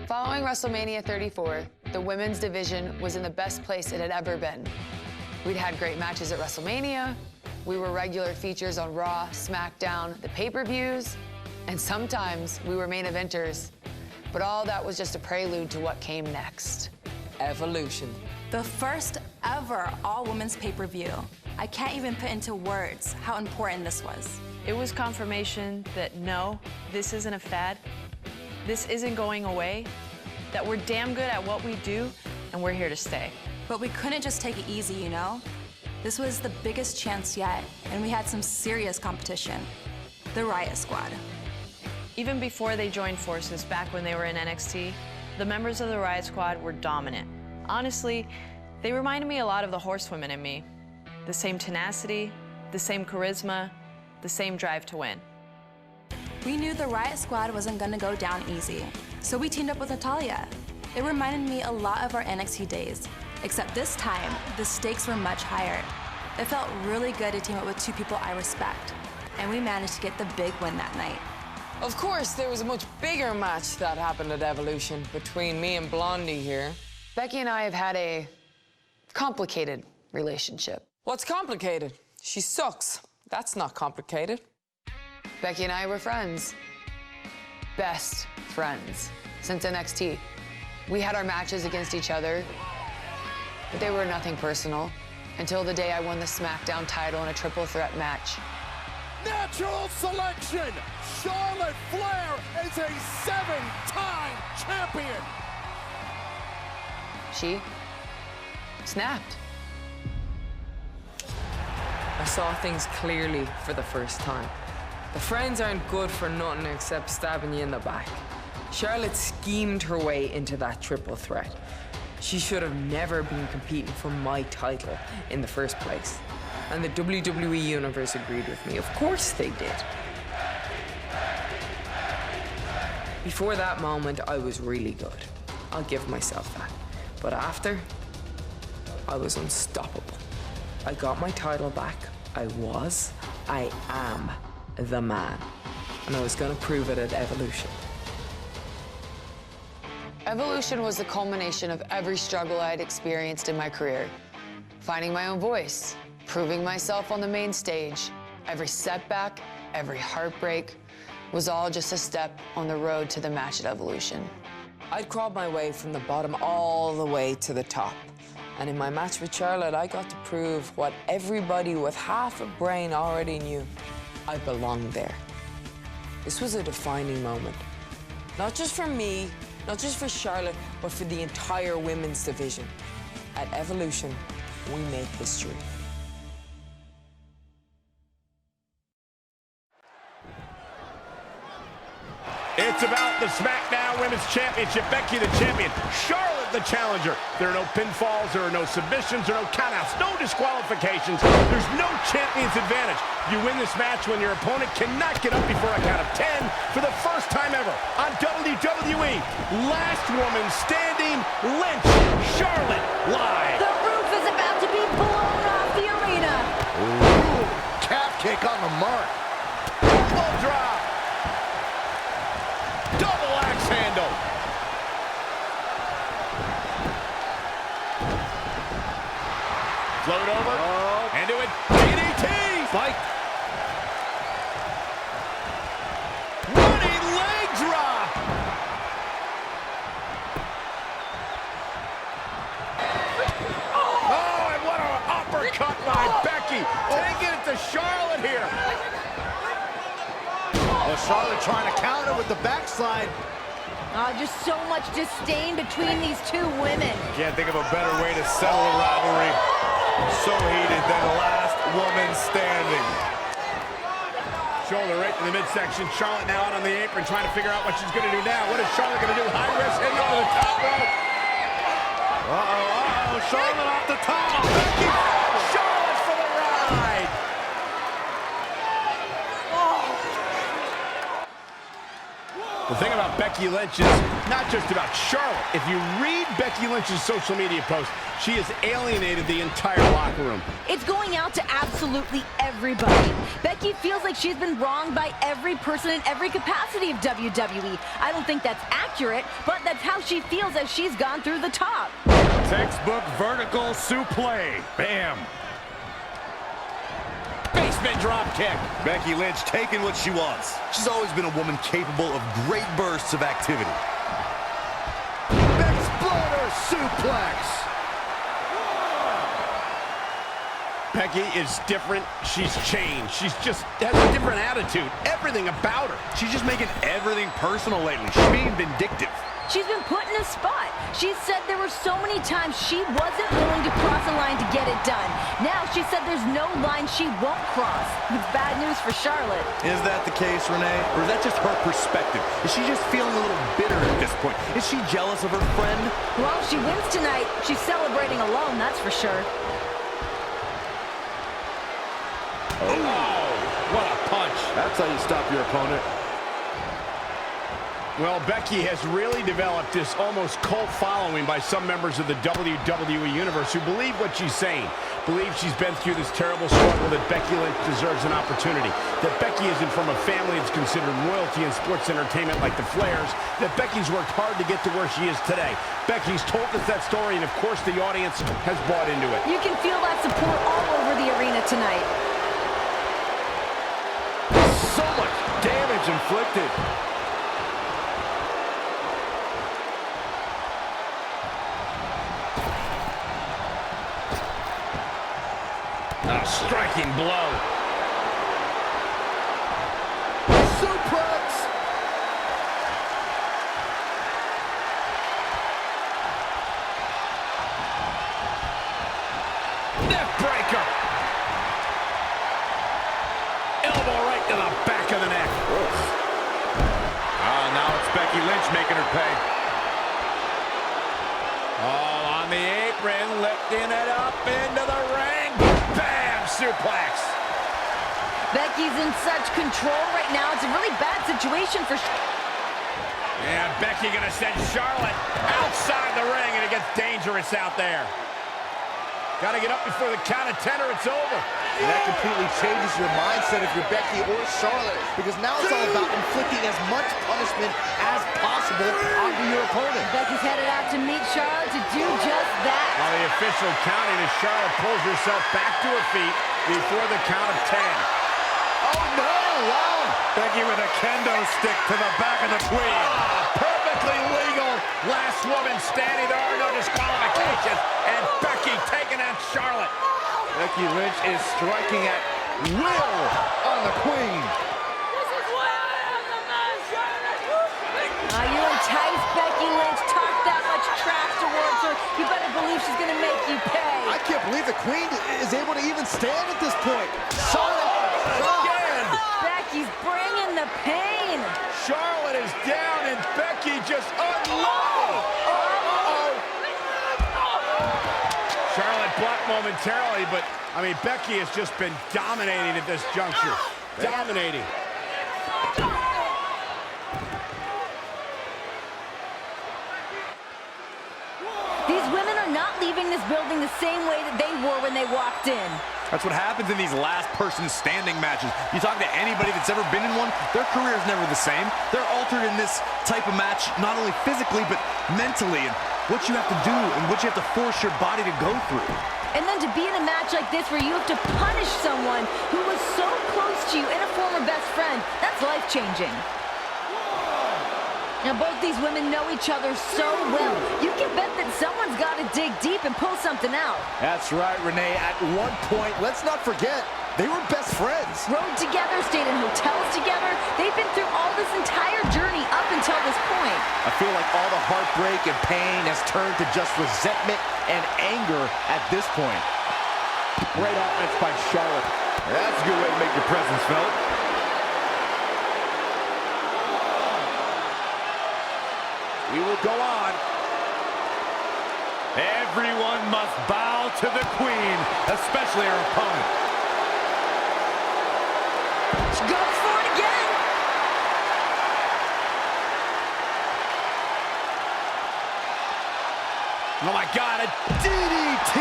Following WrestleMania 34, the women's division was in the best place it had ever been. We'd had great matches at WrestleMania, we were regular features on Raw, SmackDown, the pay-per-views, and sometimes we were main eventers. But all that was just a prelude to what came next. Evolution. The first ever all-women's pay-per-view. I can't even put into words how important this was. It was confirmation that no, this isn't a fad, this isn't going away, that we're damn good at what we do, and we're here to stay. But we couldn't just take it easy, you know? This was the biggest chance yet, and we had some serious competition. The Riot Squad. Even before they joined forces back when they were in NXT, the members of the Riot Squad were dominant. Honestly, they reminded me a lot of the horsewomen in me. The same tenacity, the same charisma, the same drive to win. We knew the Riot Squad wasn't gonna go down easy, so we teamed up with Natalya. It reminded me a lot of our NXT days, except this time, the stakes were much higher. It felt really good to team up with two people I respect, and we managed to get the big win that night. Of course, there was a much bigger match that happened at Evolution between me and Blondie here. Becky and I have had a complicated relationship. What's complicated? She sucks. That's not complicated. Becky and I were friends. Best friends since NXT. We had our matches against each other, but they were nothing personal until the day I won the SmackDown title in a triple threat match. Natural selection! Charlotte Flair is a 7-time champion! She snapped. I saw things clearly for the first time. The friends aren't good for nothing except stabbing you in the back. Charlotte schemed her way into that triple threat. She should have never been competing for my title in the first place. And the WWE Universe agreed with me. Of course they did. Before that moment, I was really good. I'll give myself that. But after, I was unstoppable. I got my title back. I am the man. And I was gonna prove it at Evolution. Evolution was the culmination of every struggle I had experienced in my career. Finding my own voice, proving myself on the main stage. Every setback, every heartbreak was all just a step on the road to the match at Evolution. I'd crawled my way from the bottom all the way to the top. And in my match with Charlotte, I got to prove what everybody with half a brain already knew. I belonged there. This was a defining moment. Not just for me, not just for Charlotte, but for the entire women's division. At Evolution, we make history. It's about the SmackDown Women's Championship. Becky the champion, Charlotte the challenger. There are no pinfalls, there are no submissions, there are no countouts, no disqualifications. There's no champion's advantage. You win this match when your opponent cannot get up before a count of 10 for the first time ever on WWE. Last woman standing, Lynch, Charlotte, live. The roof is about to be blown off the arena. Ooh, calf kick on the mark. Elbow drop. Double axe handle. Float over. And do it. DDT. Spike. Running leg drop. Oh, and what an uppercut by Becky. Taking it to Charlotte here. Well, Charlotte trying to counter with the backslide. Just so much disdain between these two women. Can't think of a better way to settle a rivalry. So heated than last woman standing. Shoulder right in the midsection. Charlotte now out on the apron trying to figure out what she's going to do now. What is Charlotte going to do? High risk heading over the top rope. Uh-oh. Charlotte off the top. Becky. Charlotte for the ride. The thing about Becky Lynch is not just about Charlotte. If you read Becky Lynch's social media posts, she has alienated the entire locker room. It's going out to absolutely everybody. Becky feels like she's been wronged by every person in every capacity of WWE. I don't think that's accurate, but that's how she feels as she's gone through the top. Textbook vertical suplex. Bam. Basement drop kick. Becky Lynch taking what she wants. She's always been a woman capable of great bursts of activity. Exploder suplex. Becky is different. She's changed. She's just has a different attitude. Everything about her. She's just making everything personal lately. She's being vindictive. She's been put in a spot. She said there were so many times she wasn't willing to cross a line to get it done. Now she said there's no line she won't cross. It's bad news for Charlotte. Is that the case, Renee? Or is that just her perspective? Is she just feeling a little bitter at this point? Is she jealous of her friend? Well, if she wins tonight, she's celebrating alone, that's for sure. Oh, what a punch. That's how you stop your opponent. Well, Becky has really developed this almost cult following by some members of the WWE Universe who believe what she's saying, believe she's been through this terrible struggle, that Becky Lynch deserves an opportunity, that Becky isn't from a family that's considered royalty in sports entertainment like the Flairs, that Becky's worked hard to get to where she is today. Becky's told us that story, and of course the audience has bought into it. You can feel that support all over the arena tonight. So much damage inflicted. A striking blow. Suplex. Neck breaker. Elbow right to the back of the neck. Now it's Becky Lynch making her pay. Oh, on the apron, lifting it up into the ring. Bam! Suplex. Becky's in such control right now. It's a really bad situation for And Becky gonna send Charlotte outside the ring, and it gets dangerous out there. Gotta get up before the count of 10 or it's over. And that completely changes your mindset if you're Becky or Charlotte, because now it's all about inflicting as much punishment as possible onto your opponent. Becky's headed out to meet Charlotte to do just that. While the official counting as Charlotte pulls herself back to her feet before the count of 10. Oh no! Wow! Becky with a kendo stick to the back of the queen. Perfectly legal. Last woman standing. There are no disqualifications. And Becky taking out Charlotte. Becky Lynch is striking at will on the queen. You entice Becky Lynch, talk that much trash towards her. You better believe she's going to make you pay. I can't believe the queen is able to even stand at this point. Charlotte Again. Becky's bringing the pain. Charlotte is down and Becky just unloaded. Charlotte blocked momentarily, but, I mean, Becky has just been dominating at this juncture. Dominating. These women are not leaving this building the same way that they were when they walked in. That's what happens in these last person standing matches. You talk to anybody that's ever been in one, their career is never the same. They're altered in this type of match, not only physically, but mentally, and what you have to do and what you have to force your body to go through. And then to be in a match like this where you have to punish someone who was so close to you and a former best friend, that's life-changing. Now, both these women know each other so well. You can bet that someone's got to dig deep and pull something out. That's right, Renee. At one point, let's not forget, they were best friends. Rode together, stayed in hotels together. They've been through all this entire journey up until this point. I feel like all the heartbreak and pain has turned to just resentment and anger at this point. Great offense by Charlotte. That's a good way to make your presence felt. We will go on. Everyone must bow to the queen, especially her opponent. She goes for it again. Oh my God, a DDT!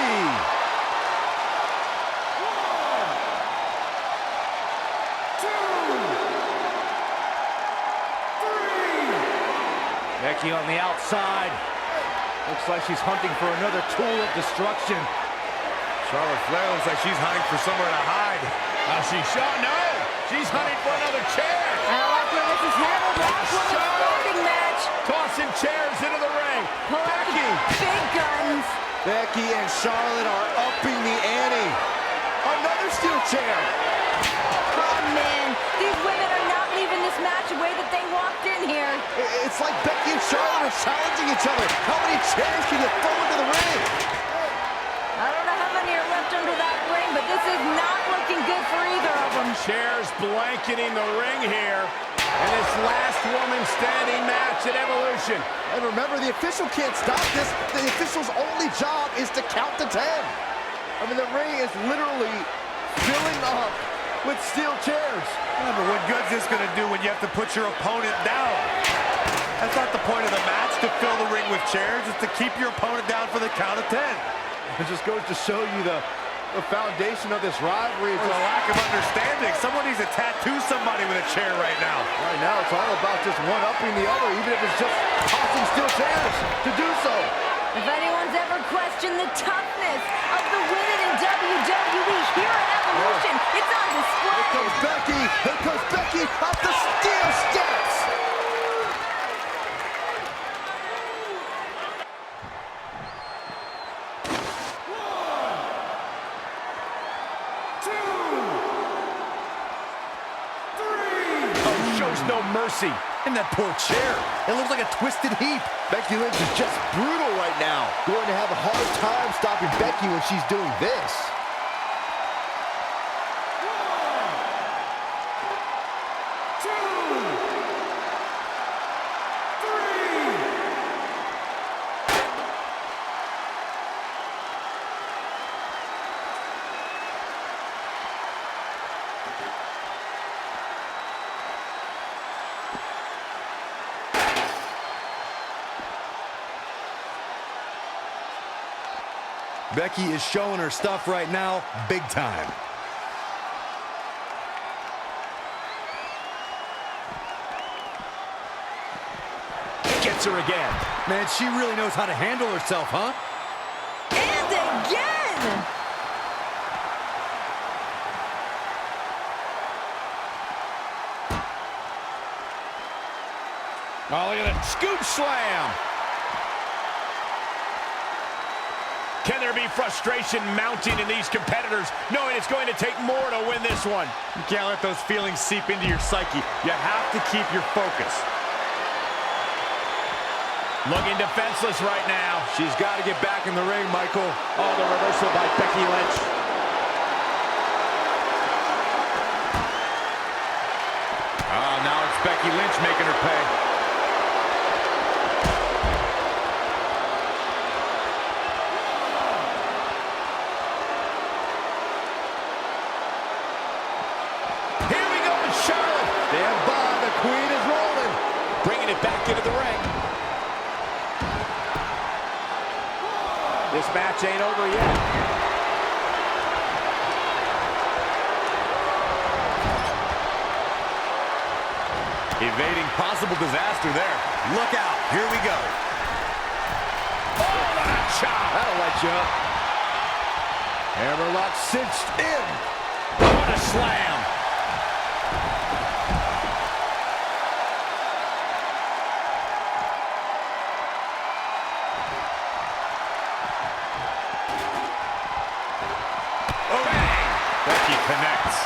Becky on the outside. Looks like she's hunting for another tool of destruction. Charlotte Flair looks like she's hunting for somewhere to hide. No! She's hunting for another chair. I like where this is headed. Last one was a sporting match. Tossing chairs into the ring. Pull out the big guns. Becky and Charlotte are upping the ante. Another steel chair. Oh, man. These women are not leaving this match the way that they walked in here. It's like Becky and Charlotte are challenging each other. How many chairs can you throw into the ring? I don't know how many are left under that ring, but this is not looking good for either of them. Chairs blanketing the ring here in this last woman standing match at Evolution. And remember, the official can't stop this. The official's only job is to count to 10. I mean, the ring is literally filling up with steel chairs. Yeah, but what good's this gonna do when you have to put your opponent down? That's not the point of the match, to fill the ring with chairs. It's to keep your opponent down for the count of 10. It just goes to show you the foundation of this rivalry. It's a lack of understanding. Someone needs to tattoo somebody with a chair right now. Right now, it's all about just one-upping the other, even if it's just tossing steel chairs to do so. If anyone's ever questioned the toughness of the women in WWE here at Evolution, it's on display. Here comes Becky. Here comes Becky up the steel steps. Shows no mercy. And that poor chair. It looks like a twisted heap. Becky Lynch is just brutal right now. Going to have a hard time stopping Becky when she's doing this. Becky is showing her stuff right now, big time. Gets her again. Man, she really knows how to handle herself, huh? And again! Oh, look at that. Scoop slam. Can there be frustration mounting in these competitors, knowing it's going to take more to win this one? You can't let those feelings seep into your psyche. You have to keep your focus. Looking defenseless right now. She's got to get back in the ring, Michael. Oh, the reversal by Becky Lynch. Oh, now it's Becky Lynch making her pay. Here we go with Charlotte. Stand by, the queen is rolling. Bringing it back into the ring. This match ain't over yet. Evading possible disaster there. Look out, here we go. Oh, what a chop. That'll light you up. Hammerlock cinched in. Oh, what a slam. Oh, bang! Becky connects.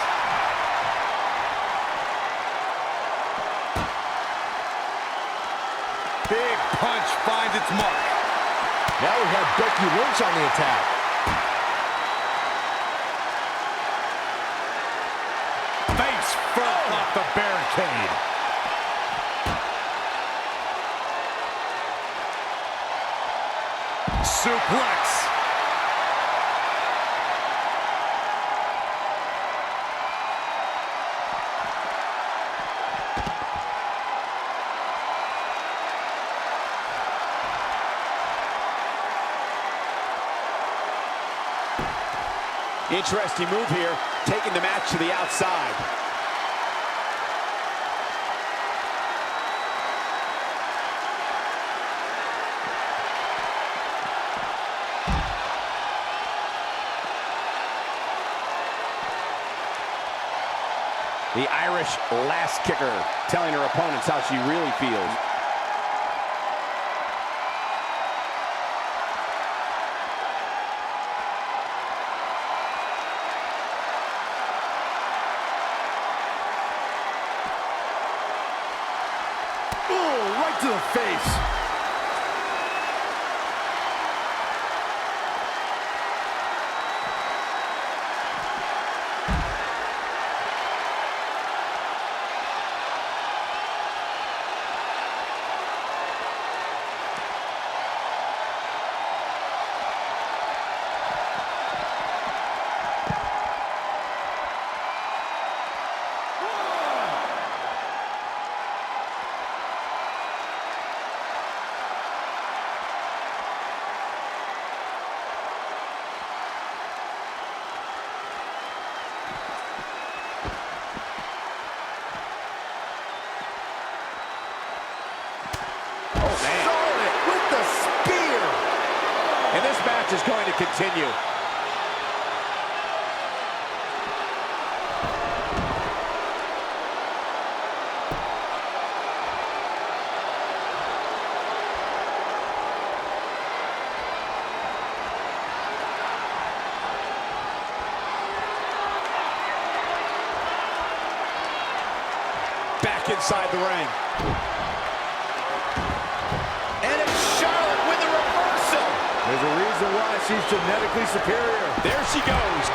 Big punch finds its mark. Now we have Becky Lynch on the attack. Face first off the barricade. Suplex. Interesting move here, taking the match to the outside. The Irish last kicker, telling her opponents how she really feels. Oh, right to the face. Charlotte with the spear. And this match is going to continue. Back inside the ring. There's a reason why she's genetically superior. There she goes.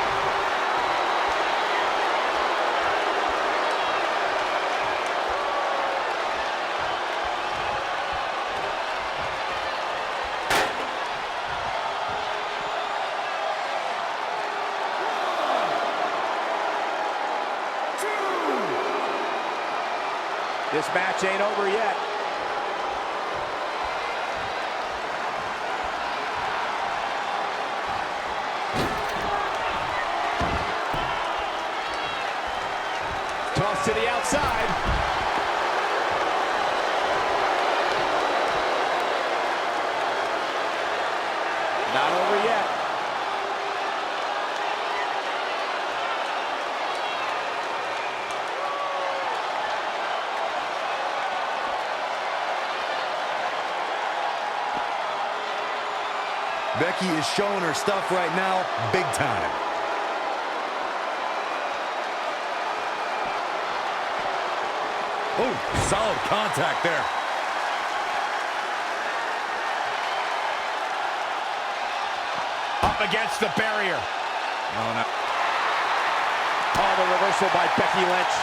This match ain't over yet. Toss to the outside. Not over yet. Becky is showing her stuff right now, big time. Oh, solid contact there. Up against the barrier. Oh, no. Oh, the reversal by Becky Lynch.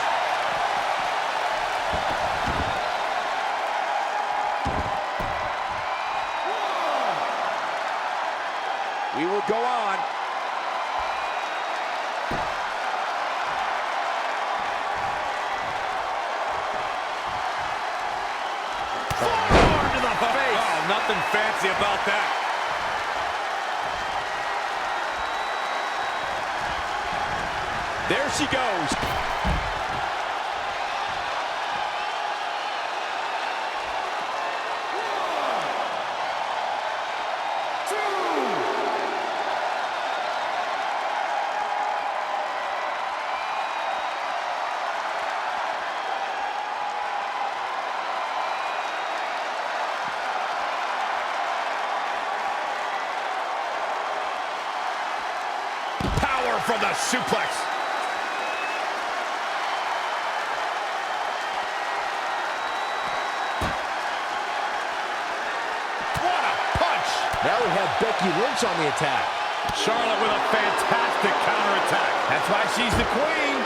We will go on. Forearm to the face. Oh, nothing fancy about that. There she goes. Power from the suplex. What a punch. Now we have Becky Lynch on the attack. Charlotte with a fantastic counterattack. That's why she's the queen.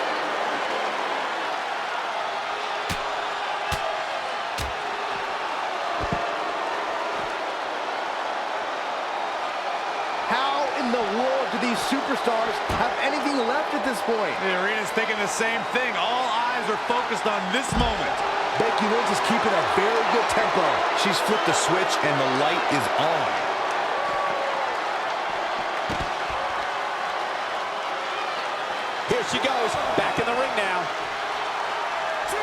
How in the world do these superstars have anything left at this point? The arena's thinking the same thing. All eyes are focused on this moment. Becky Lynch is keeping a very good tempo. She's flipped the switch and the light is on. she goes. Back in the ring now. 2,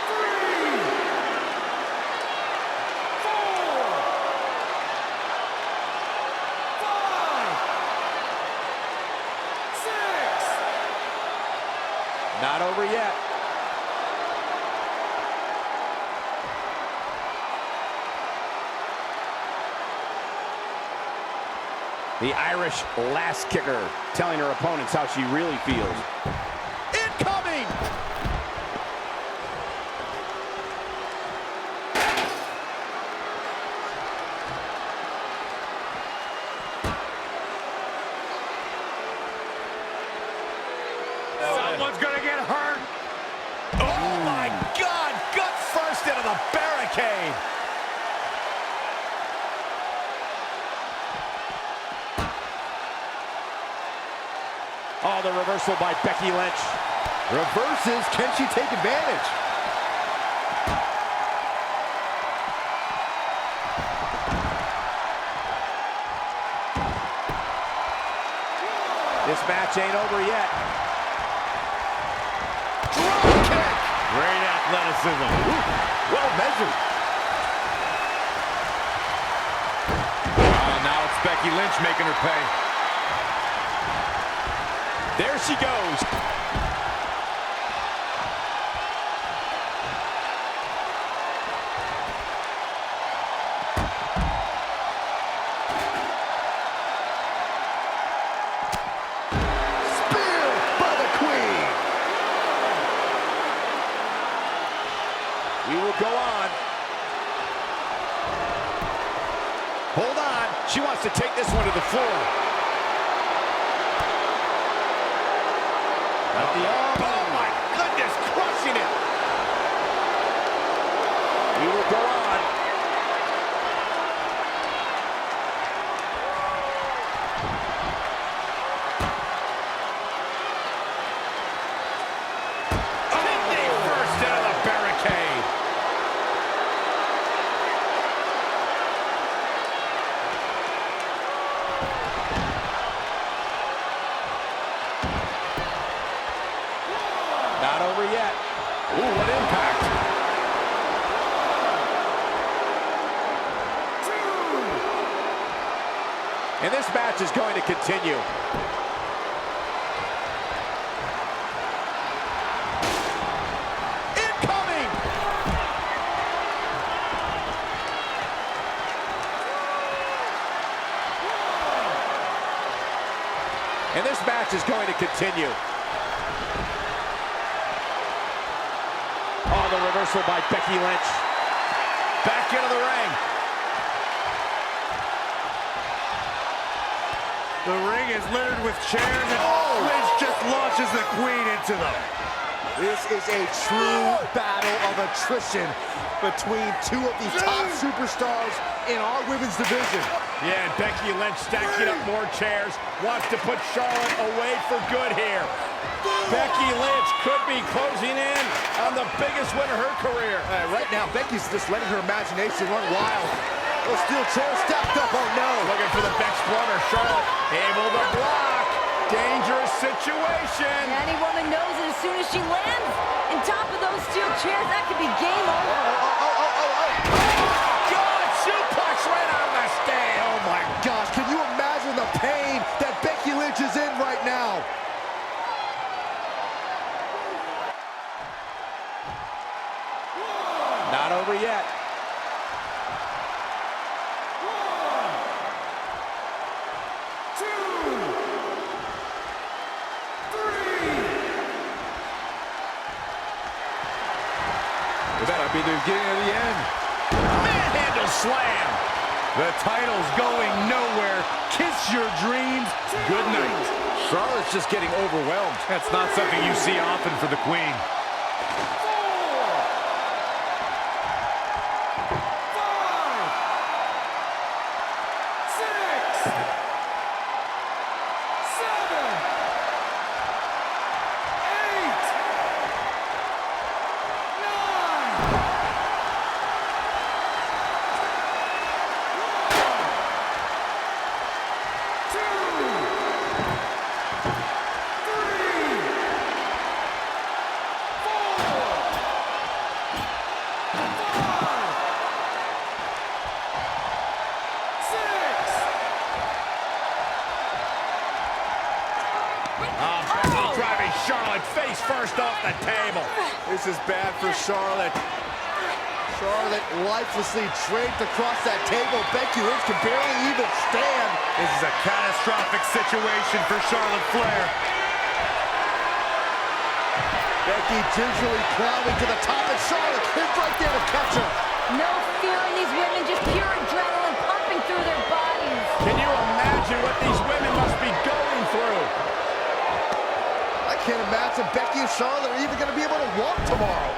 3, 4, 5, 6. Not over yet. The Irish last kicker telling her opponents how she really feels. Incoming! Someone's gonna get hurt. Oh my God! Gut first into the barricade. Oh, the reversal by Becky Lynch. Reverses. Can she take advantage? This match ain't over yet. Drop kick. Great athleticism. Ooh, well measured. Oh, now it's Becky Lynch making her pay. There she goes. Spear by the Queen. We will go on. Hold on. She wants to take this one to the floor. Oh my goodness, crushing it. We will go on. Kidney first into the barricade. Not over yet. Ooh, what impact. 2. And this match is going to continue. Incoming! And this match is going to continue. Oh, the reversal by Becky Lynch. Back into the ring. The ring is littered with chairs, and Lynch just launches the Queen into them. This is a true battle of attrition between two of the top superstars in our women's division. Yeah, and Becky Lynch stacking up more chairs. Wants to put Charlotte away for good here. Becky Lynch could be closing in on the biggest win of her career. Right now, Becky's just letting her imagination run wild. Those steel chairs stacked up, oh no. Looking for the Exploder. Charlotte able to block. Dangerous situation. Any woman knows that as soon as she lands on top of those steel chairs, that could be game over. God, suplex right on the stand. Oh my gosh, can you imagine the pain that Becky Lynch is in right now? Not over yet. 2, 3. Better be the beginning of the end. Manhandle slam. The title's going nowhere. Kiss your dreams. Good night. Charlotte's just getting overwhelmed. That's not something you see often for the Queen. 4, 5, 6, 7, 8, 9. driving Charlotte face first off the table. This is bad for Charlotte. Charlotte lifelessly draped across that table. Becky Lynch can barely even stand. This is a catastrophic situation for Charlotte Flair. Becky gingerly plowing to the top, and Charlotte is right there to catch her. No fear in these women, just pure adrenaline pumping through their bodies. Can you imagine what these women must be going through? I can't imagine Becky and Charlotte are even going to be able to walk tomorrow.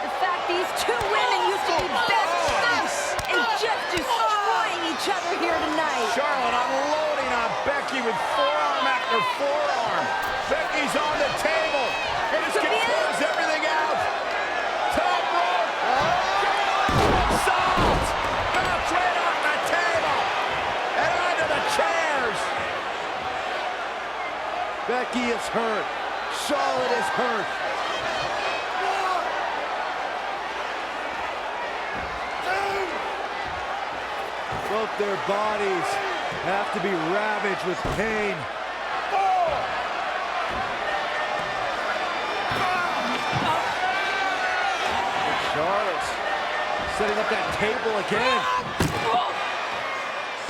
The fact these two women used to be best friends and just destroying each other here tonight. Charlotte unloading on Becky with forearm after forearm. Becky's on the table. This can close everything out. Top rope. Assault. Bounce right off the table. And onto the chairs. Becky is hurt. Charlotte is hurt. Both their bodies have to be ravaged with pain. Charlotte's setting up that table again.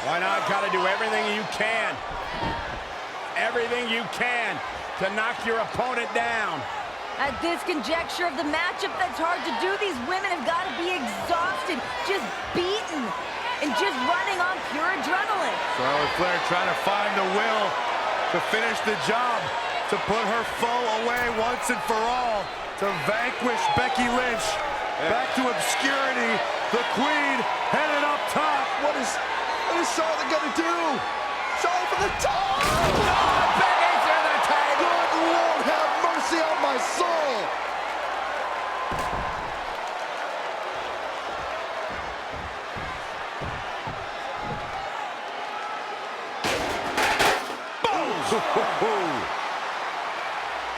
Why not? Gotta do everything you can. Everything you can to knock your opponent down. At this conjecture of the matchup, that's hard to do. These women have got to be exhausted, just beaten, and just running on pure adrenaline. Charlotte Flair trying to find the will to finish the job, to put her foe away once and for all, to vanquish Becky Lynch. Back to obscurity, the Queen headed up top. What is Charlotte gonna do? Charlotte from the top! Oh, Becky through the table! Good Lord, have mercy on my soul!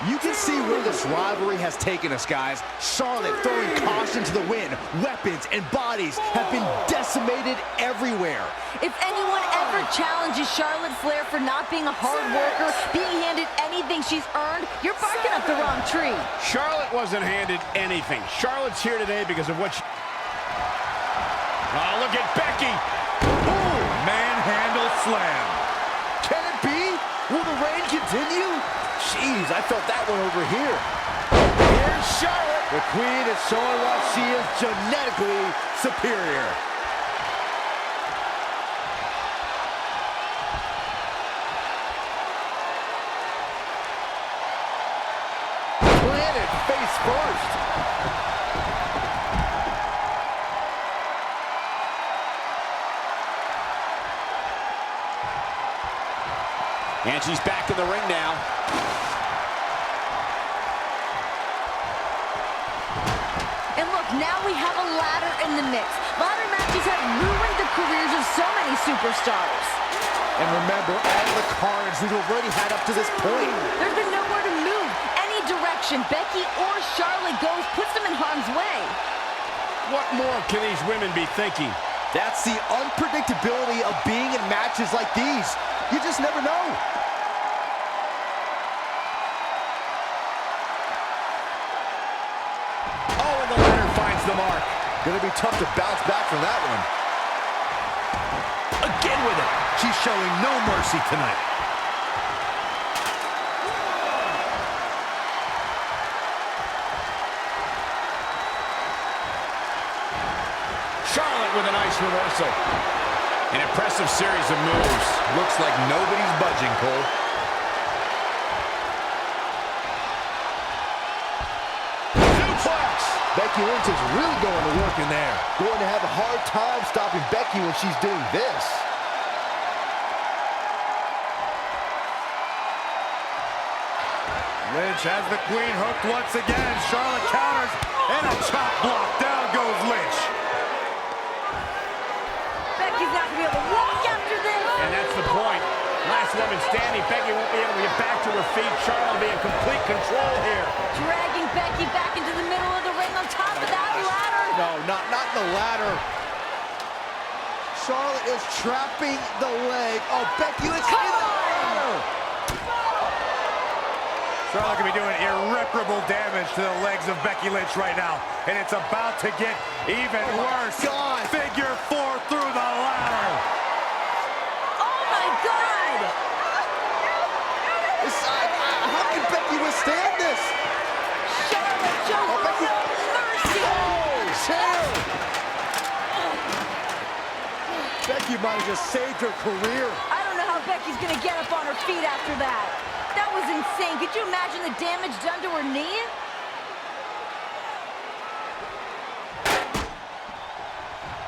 You can see where this rivalry has taken us, guys. Charlotte throwing caution to the wind. Weapons and bodies have been decimated everywhere. If anyone ever challenges Charlotte Flair for not being a hard worker, being handed anything she's earned, you're barking up the wrong tree. Charlotte wasn't handed anything. Charlotte's here today because of what she... Oh, look at Becky! Ooh, manhandle slam. Can it be? Will the reign continue? Jeez, I felt that one over here. Here's Charlotte. The Queen is showing why she is genetically superior. Planted face first. And she's back in the ring now. And look, now we have a ladder in the mix. Ladder matches have ruined the careers of so many superstars. And remember all the carnage we've already had up to this point. There's been nowhere to move. Any direction Becky or Charlotte goes puts them in harm's way. What more can these women be thinking? That's the unpredictability of being in matches like these. You just never know. Oh, and the ladder finds the mark. Gonna be tough to bounce back from that one. Again with it. She's showing no mercy tonight. Charlotte with a nice reversal. An impressive series of moves. Looks like nobody's budging, Cole. Suplex! Becky Lynch is really going to work in there. Going to have a hard time stopping Becky when she's doing this. Lynch has the Queen hooked once again. Charlotte counters, and a chop block. Down goes Lynch. Becky's not going to be able to walk after this. And that's the point. Last woman standing. Becky won't be able to get back to her feet. Charlotte will be in complete control here. Dragging Becky back into the middle of the ring on top of that ladder. No, not the ladder. Charlotte is trapping the leg. Oh, Becky Lynch in the ladder. Charlotte can be doing irreparable damage to the legs of Becky Lynch right now. And it's about to get even worse. God. Figure 4 through the ladder. Oh my God! How can Becky withstand this? Charlotte shows Becky. no mercy! Chair. Becky might have just saved her career. I don't know how Becky's gonna get up on her feet after that. That was insane. Could you imagine the damage done to her knee?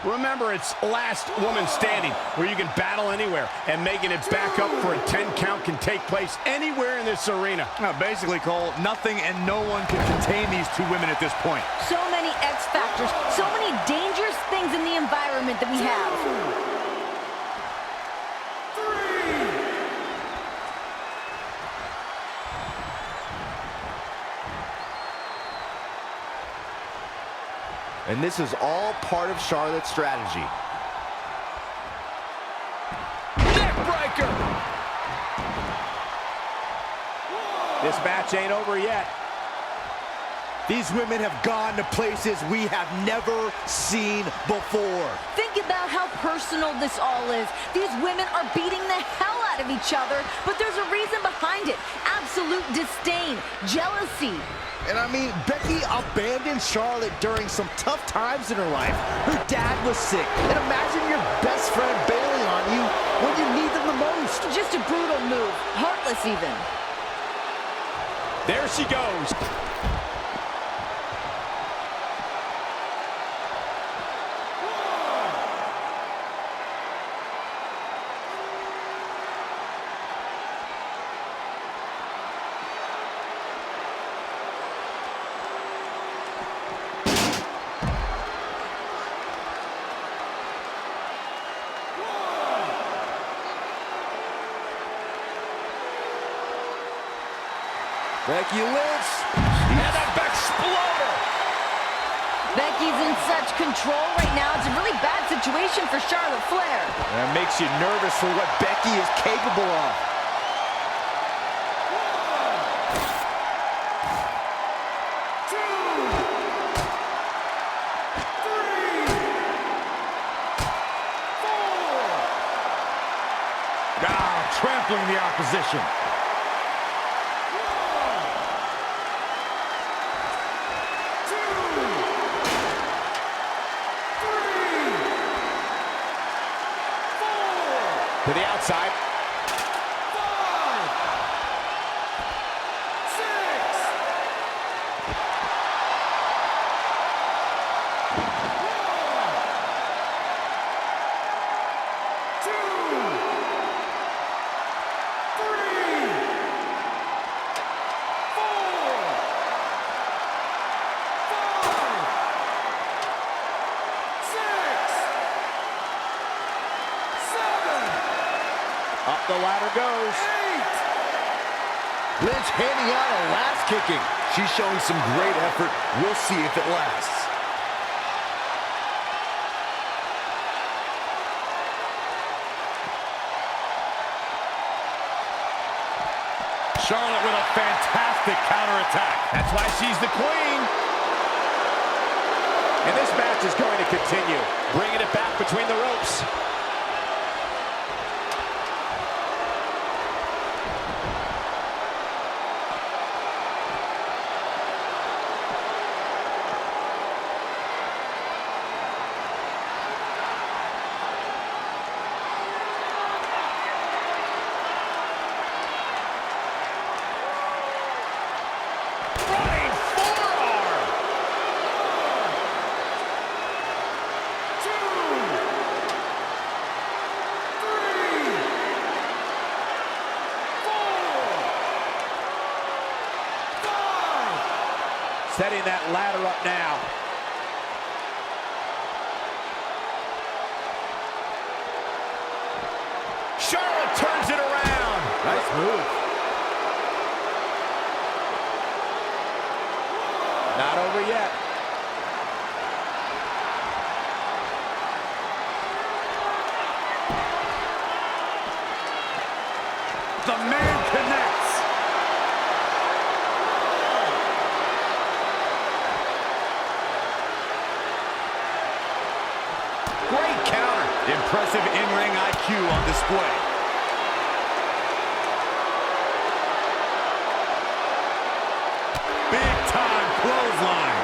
Remember, it's last woman standing, where you can battle anywhere, and making it back up for a 10 count can take place anywhere in this arena. Basically, Cole, nothing and no one can contain these two women at this point. So many X factors, so many dangerous things in the environment that we have. And this is all part of Charlotte's strategy. Neckbreaker! This match ain't over yet. These women have gone to places we have never seen before. Think about how personal this all is. These women are beating the hell out of each other, but there's a reason behind it. Absolute disdain, jealousy. And I mean, Becky abandoned Charlotte during some tough times in her life. Her dad was sick. And imagine your best friend bailing on you when you need them the most. Just a brutal move, heartless even. There she goes. Becky Lynch. And a Exploder. Becky's in such control right now. It's a really bad situation for Charlotte Flair. That makes you nervous for what Becky is capable of. Trampling the opposition. To the outside. 5, 6. Up the ladder goes. 8. Lynch handing out a last kicking. She's showing some great effort. We'll see if it lasts. Charlotte with a fantastic counterattack. That's why she's the queen. And this match is going to continue. Bringing it back between the ropes. Setting that ladder up now. Charlotte turns it around. Nice move. Not over yet. The man connects. Impressive in-ring IQ on display. Big-time clothesline.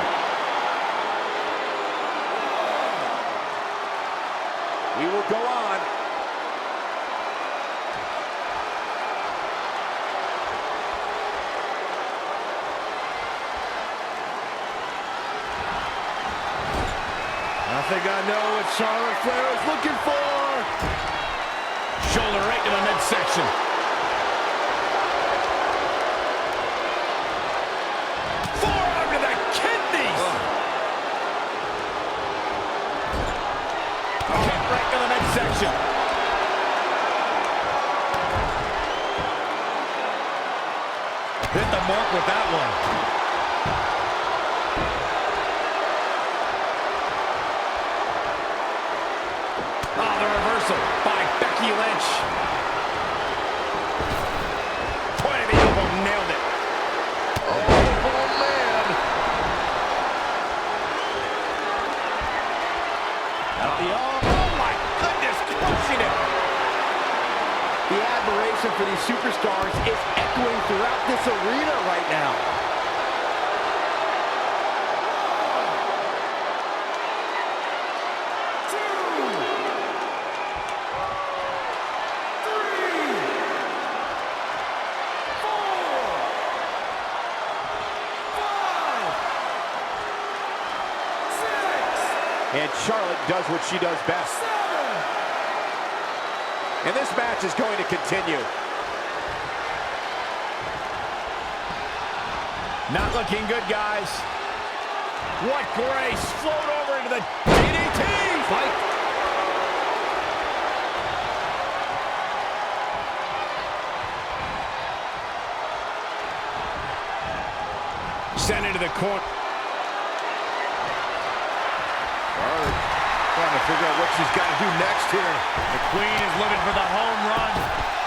We will go on. I think I know what Charlotte Flair is looking for. Shoulder right to the midsection. Forearm to the kidneys. Kick right to the midsection. Hit the mark with that one. By Becky Lynch. Point of the elbow, nailed it. Oh, man. Oh, my goodness, crushing it. The admiration for these superstars is echoing throughout this arena right now. And Charlotte does what she does best. And this match is going to continue. Not looking good, guys. What grace. Float over into the DDT. Fight. Sent into the corner. Trying to figure out what she's got to do next here. The Queen is looking for the home run.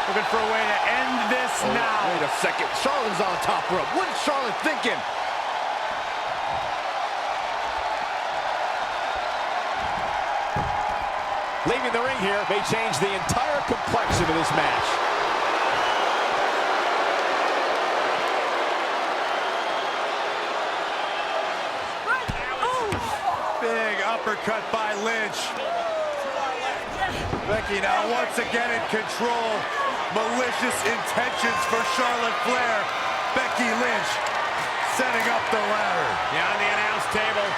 Looking for a way to end this now. Wait a second. Charlotte's on top rope. What is Charlotte thinking? Leaving the ring here may change the entire complexion of this match. Big uppercut by Lynch. Becky now once again in control. Malicious intentions for Charlotte Flair. Becky Lynch setting up the ladder. Yeah, on the announce table.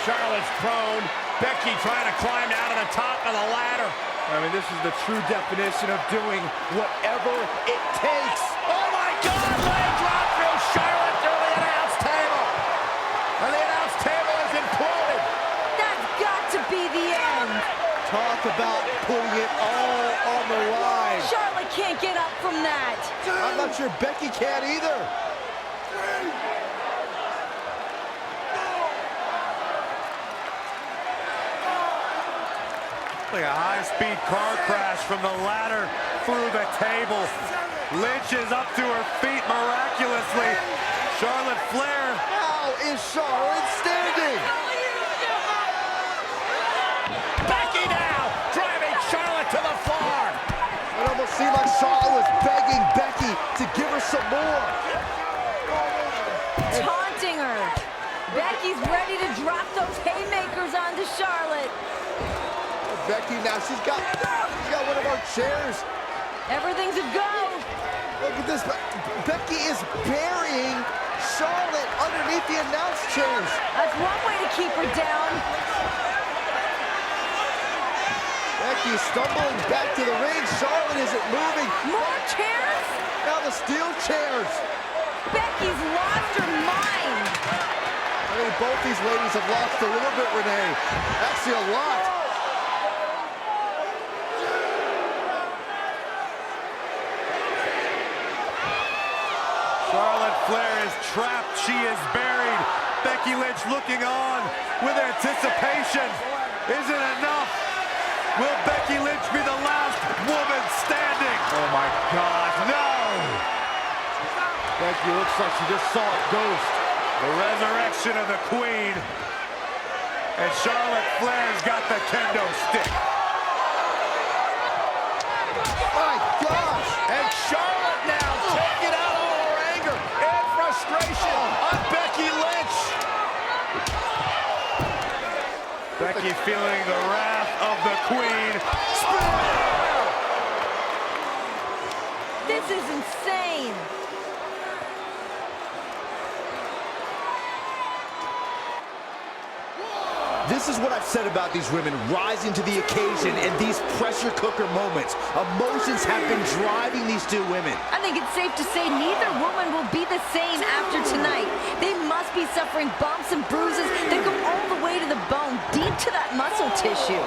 Charlotte's prone. Becky trying to climb down to the top of the ladder. I mean, this is the true definition of doing whatever it takes. Oh my God! Leg drop through Charlotte through the announce table. And the announce table is imploded. That's got to be the end. Talk about putting it all on the line. Charlotte can't get up from that. I'm not sure Becky can either. Like a high-speed car crash from the ladder through the table. Lynch is up to her feet miraculously. Charlotte Flair. How is Charlotte standing? Becky now driving Charlotte to the floor. It almost seemed like Charlotte was begging Becky to give her some more. Taunting her. Becky's ready to drop those haymakers onto Charlotte. Becky now, she's got one of our chairs. Everything's a go. Look at this. Becky is burying Charlotte underneath the announce chairs. That's one way to keep her down. Becky stumbling back to the ring. Charlotte isn't moving. More chairs? Now the steel chairs. Becky's lost her mind. I think both these ladies have lost a little bit, Renee. Actually, a lot. Charlotte Flair is trapped. She is buried. Becky Lynch looking on with anticipation. Is it enough? Will Becky Lynch be the last woman standing? Oh my God, No! Becky looks like she just saw a ghost. The resurrection of the Queen. And Charlotte Flair's got the kendo stick. And Charlotte now taking out all her anger and frustration on Becky Lynch. Becky feeling the wrath of the Queen. This is insane. This is what I've said about these women rising to the occasion in these pressure cooker moments. Emotions have been driving these two women. I think it's safe to say neither woman will be the same after tonight. They must be suffering bumps and bruises that go all the way to the bone, deep to that muscle tissue.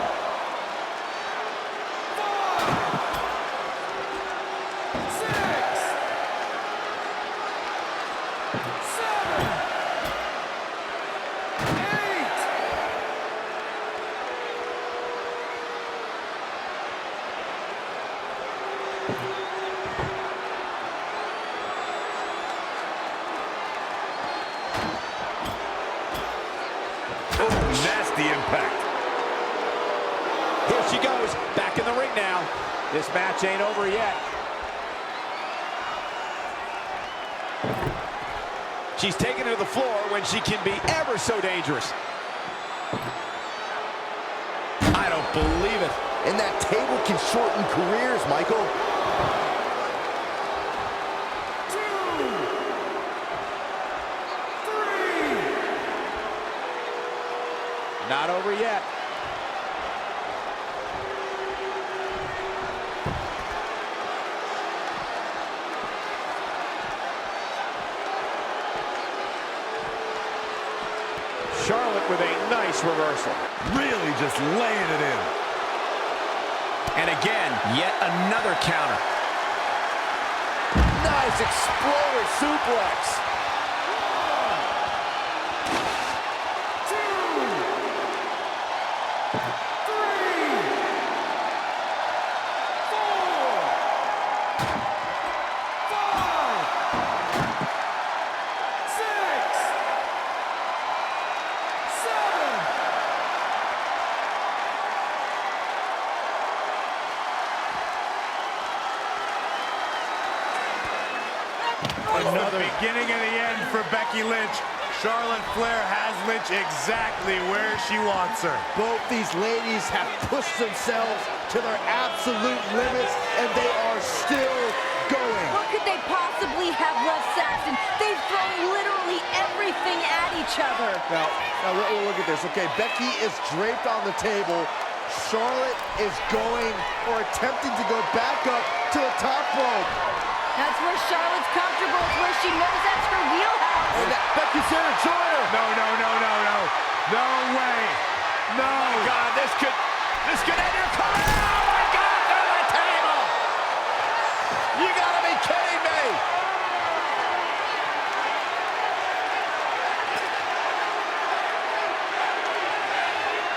Nasty impact. Here she goes, back in the ring now. This match ain't over yet. She's taken to the floor when she can be ever so dangerous. I don't believe it. And that table can shorten careers, Michael. Not over yet. Charlotte with a nice reversal. Really just laying it in. And again, yet another counter. Nice exploder suplex. Another beginning of the end for Becky Lynch. Charlotte Flair has Lynch exactly where she wants her. Both these ladies have pushed themselves to their absolute limits, and they are still going. What could they possibly have left, Saxton? They've thrown literally everything at each other. Now look at this. Okay, Becky is draped on the table. Charlotte is going or attempting to go back up to the top rope. That's where Charlotte's comfortable. It's where she knows that's her wheelhouse. And Becky's here to join her. No. No way. No. Oh my God, this could end your career. Oh my God, through the table. You gotta be kidding me.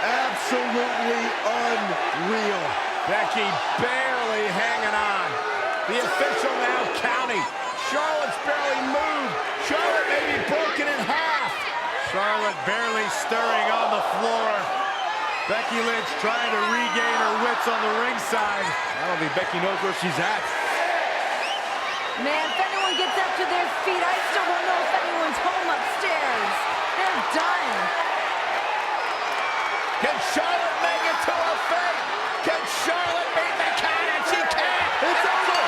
Absolutely unreal. Becky barely hanging on. The official now counting. Charlotte's barely moved. Charlotte may be broken in half. Charlotte barely stirring on the floor. Becky Lynch trying to regain her wits on the ringside. I don't think Becky knows where she's at. Man, if anyone gets up to their feet, I still don't know if anyone's home upstairs. They're done. Can Charlotte make it to her fate? Can Charlotte beat the count? And she can. It's over.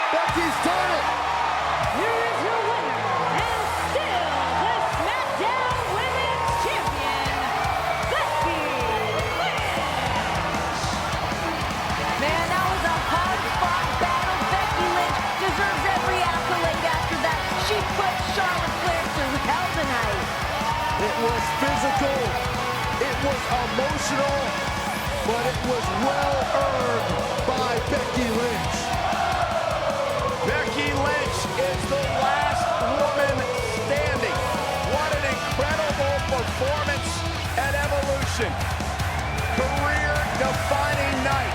Becky's done it. Here is your winner, and still the SmackDown Women's Champion, Becky Lynch. Man, that was a hard-fought battle. Becky Lynch deserves every accolade after that. She put Charlotte Flair through hell tonight. It was physical. It was emotional. But it was well earned by Becky Lynch. Becky Lynch is the last woman standing. What an incredible performance at Evolution. Career-defining night.